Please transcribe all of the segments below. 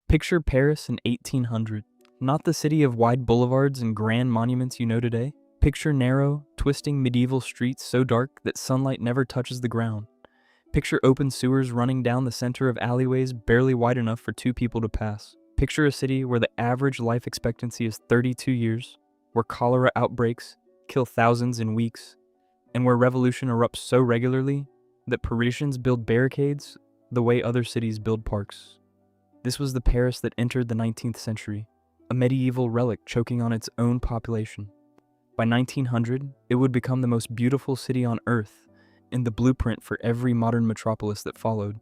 Picture Paris in 1800. Not the city of wide boulevards and grand monuments you know today. Picture narrow, twisting medieval streets so dark that sunlight never touches the ground. Picture open sewers running down the center of alleyways barely wide enough for two people to pass. Picture a city where the average life expectancy is 32 years, where cholera outbreaks kill thousands in weeks, and where revolution erupts so regularly that Parisians build barricades the way other cities build parks. This was the Paris that entered the 19th century, a medieval relic choking on its own population. By 1900, it would become the most beautiful city on earth and the blueprint for every modern metropolis that followed.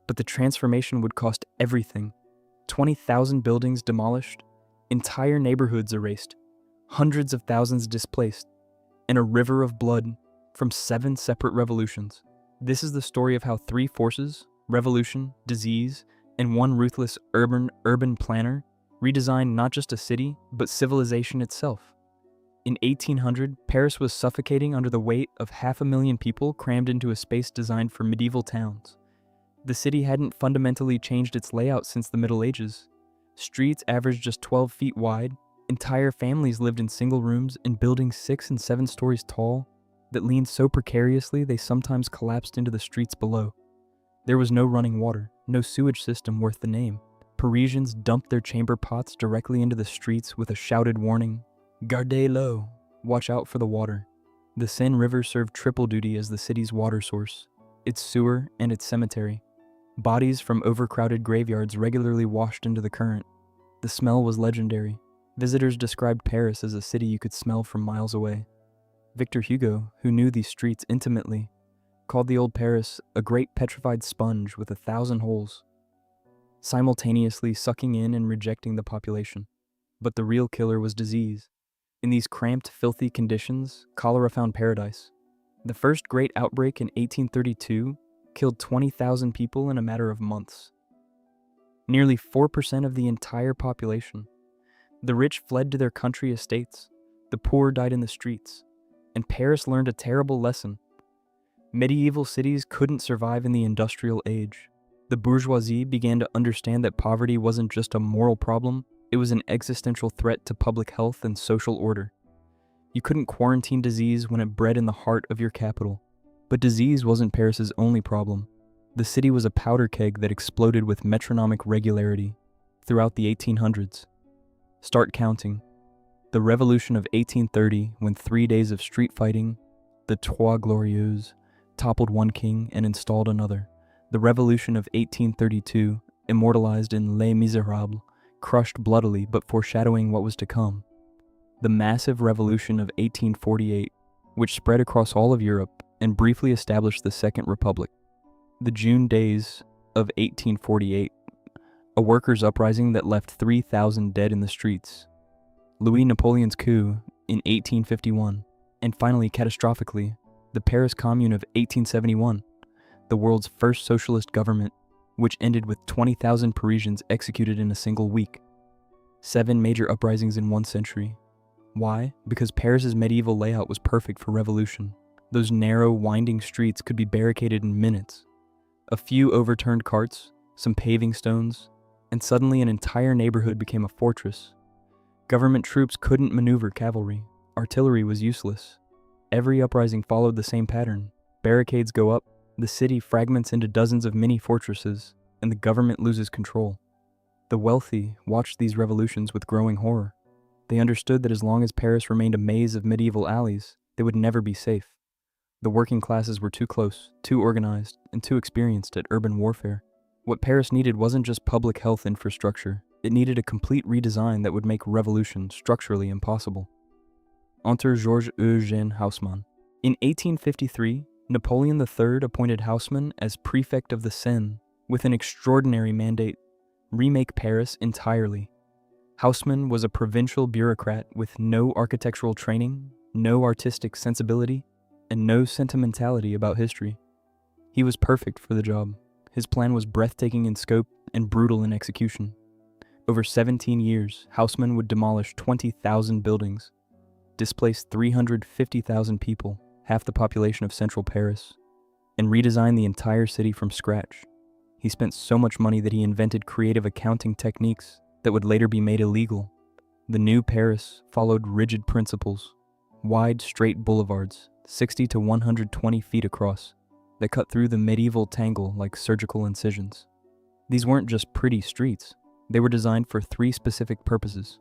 But the transformation would cost everything. 20,000 buildings demolished, entire neighborhoods erased, hundreds of thousands displaced, and a river of blood from 7 separate revolutions. This is the story of how 3 forces, revolution, disease, and one ruthless urban planner, redesigned not just a city, but civilization itself. In 1800, Paris was suffocating under the weight of 500,000 people crammed into a space designed for medieval towns. The city hadn't fundamentally changed its layout since the Middle Ages. Streets averaged just 12 feet wide, entire families lived in single rooms in buildings 6 and 7 stories tall that leaned so precariously they sometimes collapsed into the streets below. There was no running water, no sewage system worth the name. Parisians dumped their chamber pots directly into the streets with a shouted warning, "Gardez l'eau," watch out for the water. The Seine River served triple duty as the city's water source, its sewer and its cemetery. Bodies from overcrowded graveyards regularly washed into the current. The smell was legendary. Visitors described Paris as a city you could smell from miles away. Victor Hugo, who knew these streets intimately, called the old Paris a great petrified sponge with 1,000 holes, simultaneously sucking in and rejecting the population. But the real killer was disease. In these cramped, filthy conditions, cholera found paradise. The first great outbreak in 1832 killed 20,000 people in a matter of months. Nearly 4% of the entire population. The rich fled to their country estates, the poor died in the streets, and Paris learned a terrible lesson. Medieval cities couldn't survive in the industrial age. The bourgeoisie began to understand that poverty wasn't just a moral problem, it was an existential threat to public health and social order. You couldn't quarantine disease when it bred in the heart of your capital. But disease wasn't Paris's only problem. The city was a powder keg that exploded with metronomic regularity throughout the 1800s. Start counting. The Revolution of 1830, when 3 days of street fighting, the Trois Glorieuses, toppled one king and installed another. The Revolution of 1832, immortalized in Les Miserables, crushed bloodily but foreshadowing what was to come. The massive Revolution of 1848, which spread across all of Europe and briefly established the Second Republic. The June days of 1848, a workers' uprising that left 3,000 dead in the streets. Louis Napoleon's coup in 1851, and finally, catastrophically, the Paris Commune of 1871, the world's first socialist government, which ended with 20,000 Parisians executed in a single week. 7 major uprisings in 1 century. Why? Because Paris's medieval layout was perfect for revolution. Those narrow, winding streets could be barricaded in minutes. A few overturned carts, some paving stones, and suddenly an entire neighborhood became a fortress. Government troops couldn't maneuver cavalry. Artillery was useless. Every uprising followed the same pattern. Barricades go up, the city fragments into dozens of mini fortresses, and the government loses control. The wealthy watched these revolutions with growing horror. They understood that as long as Paris remained a maze of medieval alleys, they would never be safe. The working classes were too close, too organized, and too experienced at urban warfare. What Paris needed wasn't just public health infrastructure, it needed a complete redesign that would make revolution structurally impossible. Enter Georges-Eugène Haussmann. In 1853, Napoleon III appointed Haussmann as prefect of the Seine with an extraordinary mandate: remake Paris entirely. Haussmann was a provincial bureaucrat with no architectural training, no artistic sensibility, and no sentimentality about history. He was perfect for the job. His plan was breathtaking in scope and brutal in execution. Over 17 years, Haussmann would demolish 20,000 buildings, displace 350,000 people, half the population of central Paris, and redesign the entire city from scratch. He spent so much money that he invented creative accounting techniques that would later be made illegal. The new Paris followed rigid principles, wide, straight boulevards, 60 to 120 feet across, that cut through the medieval tangle like surgical incisions. These weren't just pretty streets. They were designed for three specific purposes: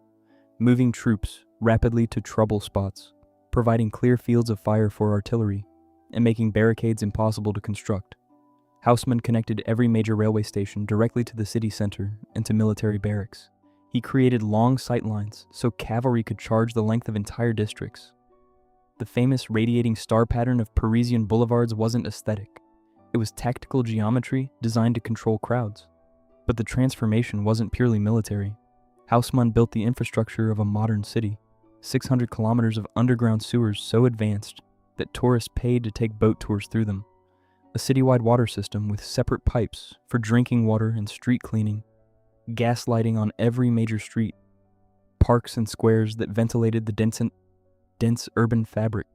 moving troops rapidly to trouble spots, providing clear fields of fire for artillery, and making barricades impossible to construct. Haussmann connected every major railway station directly to the city center and to military barracks. He created long sight lines so cavalry could charge the length of entire districts. The famous radiating star pattern of Parisian boulevards wasn't aesthetic. It was tactical geometry designed to control crowds. But the transformation wasn't purely military. Haussmann built the infrastructure of a modern city, 600 kilometers of underground sewers so advanced that tourists paid to take boat tours through them, a citywide water system with separate pipes for drinking water and street cleaning, gas lighting on every major street, parks and squares that ventilated the dense urban fabric.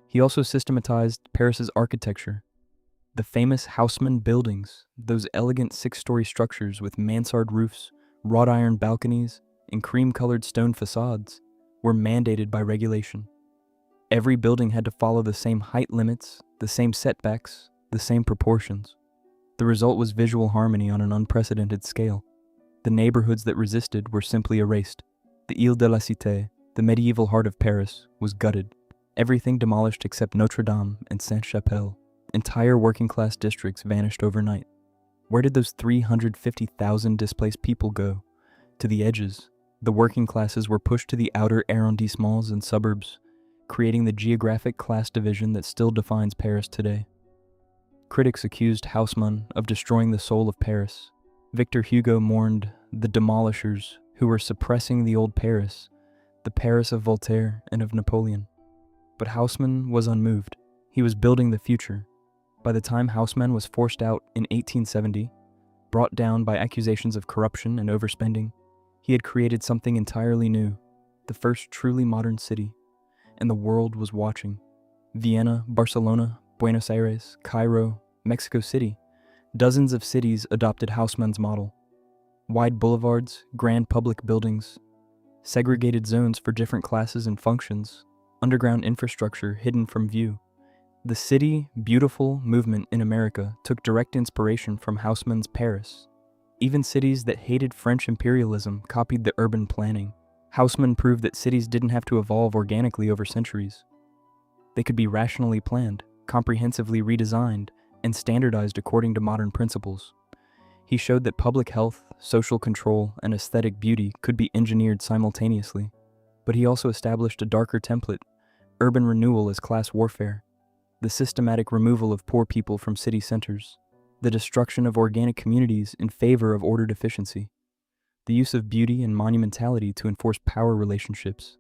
He also systematized Paris's architecture. The famous Haussmann buildings, those elegant 6-story structures with mansard roofs, wrought iron balconies, and cream-colored stone facades, were mandated by regulation. Every building had to follow the same height limits, the same setbacks, the same proportions. The result was visual harmony on an unprecedented scale. The neighborhoods that resisted were simply erased. The Ile de la Cité, the medieval heart of Paris, was gutted. Everything demolished except Notre Dame and Sainte-Chapelle. Entire working-class districts vanished overnight. Where did those 350,000 displaced people go? To the edges. The working classes were pushed to the outer arrondissements and suburbs, creating the geographic class division that still defines Paris today. Critics accused Haussmann of destroying the soul of Paris. Victor Hugo mourned the demolishers who were suppressing the old Paris, the Paris of Voltaire and of Napoleon. But Haussmann was unmoved. He was building the future. By the time Haussmann was forced out in 1870, brought down by accusations of corruption and overspending, he had created something entirely new, the first truly modern city, and the world was watching. Vienna, Barcelona, Buenos Aires, Cairo, Mexico City, dozens of cities adopted Haussmann's model. Wide boulevards, grand public buildings, segregated zones for different classes and functions, underground infrastructure hidden from view. The City Beautiful movement in America took direct inspiration from Haussmann's Paris. Even cities that hated French imperialism copied the urban planning. Haussmann proved that cities didn't have to evolve organically over centuries. They could be rationally planned, comprehensively redesigned, and standardized according to modern principles. He showed that public health, social control, and aesthetic beauty could be engineered simultaneously. But he also established a darker template: urban renewal as class warfare, the systematic removal of poor people from city centers, the destruction of organic communities in favor of ordered efficiency, the use of beauty and monumentality to enforce power relationships.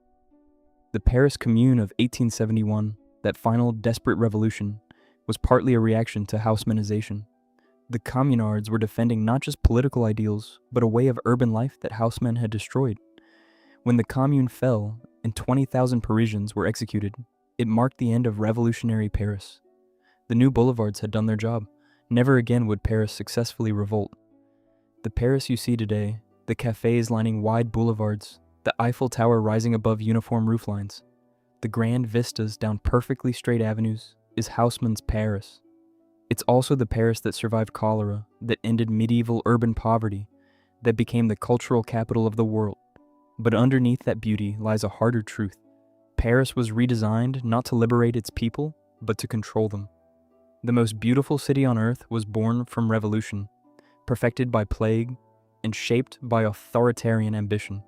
The Paris Commune of 1871, that final desperate revolution, was partly a reaction to Haussmannization. The communards were defending not just political ideals, but a way of urban life that Haussmann had destroyed. When the Commune fell and 20,000 Parisians were executed, it marked the end of revolutionary Paris. The new boulevards had done their job. Never again would Paris successfully revolt. The Paris you see today, the cafes lining wide boulevards, the Eiffel Tower rising above uniform rooflines, the grand vistas down perfectly straight avenues, is Haussmann's Paris. It's also the Paris that survived cholera, that ended medieval urban poverty, that became the cultural capital of the world. But underneath that beauty lies a harder truth. Paris was redesigned not to liberate its people, but to control them. The most beautiful city on earth was born from revolution, perfected by plague, and shaped by authoritarian ambition.